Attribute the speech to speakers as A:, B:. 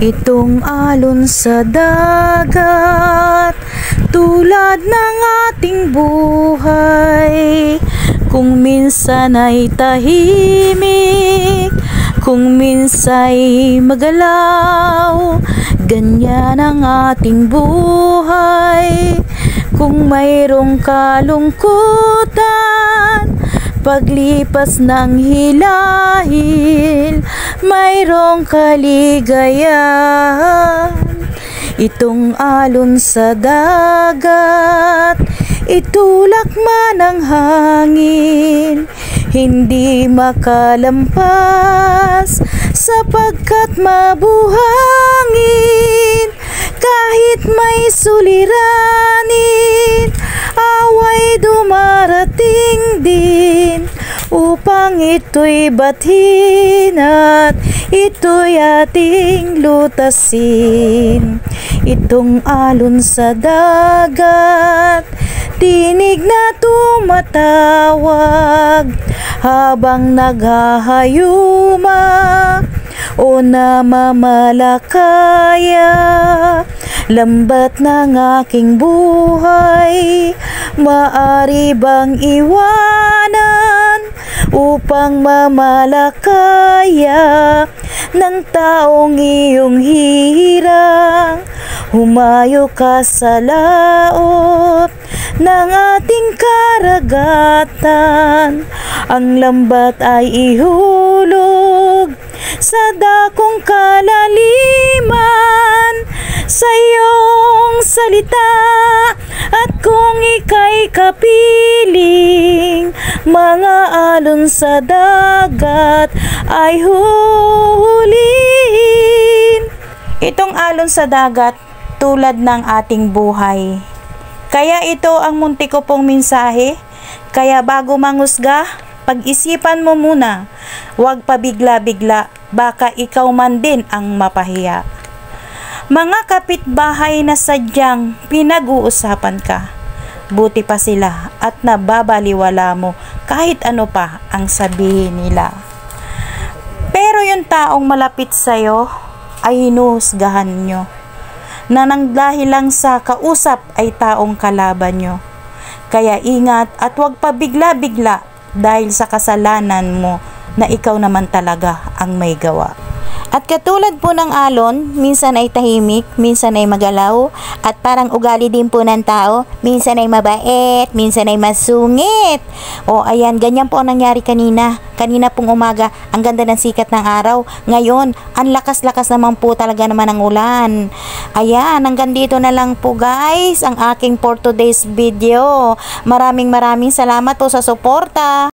A: Itong alon sa dagat, tulad ng ating buhay. Kung minsan ay tahimik, kung minsa'y magalaw, ganyan ang ating buhay. Kung mayroong kalungkutan, paglipas ng hilahil, mayroong kaligayahan. Itong alon sa dagat, itulak man ang hangin, hindi makalampas sapagkat mabuhangin. Kahit may suliranin, away dumarating din upang ito'y bathin at ito'y ating lutasin. Itong alon sa dagat, tinig na tumatawag habang naghahayuma o namamalakaya. Lambat ng aking buhay, maari bang iwanan upang mamalakaya ng taong iyong hirang? Humayo ka sa laot ng ating karagatan, ang lambat ay ihulog sa dakong kalaliman. Sa iyong salita at kung ika'y kapiling, mga alon sa dagat ay huhulihin. Itong alon sa dagat, tulad ng ating buhay. Kaya ito ang munti ko pong mensahe. Kaya bago manghusga, pag-isipan mo muna. Huwag pabigla-bigla, baka ikaw man din ang mapahiya. Mga kapitbahay na sadyang pinag-uusapan ka, buti pa sila at nababaliwala mo kahit ano pa ang sabihin nila. Pero yung taong malapit sa'yo ay hinuhusgahan nyo, na nang dahil lang sa kausap ay taong kalaban nyo. Kaya ingat at huwag pabigla-bigla dahil sa kasalanan mo na ikaw naman talaga ang may gawa. At katulad po ng alon, minsan ay tahimik, minsan ay magalaw, at parang ugali din po ng tao, minsan ay mabait, minsan ay masungit. O ayan, ganyan po ang nangyari kanina. Kanina pong umaga, ang ganda ng sikat ng araw. Ngayon, ang lakas-lakas naman po talaga naman ng ulan. Ayan, hanggang dito na lang po guys, ang aking for today's video. Maraming salamat po sa suporta.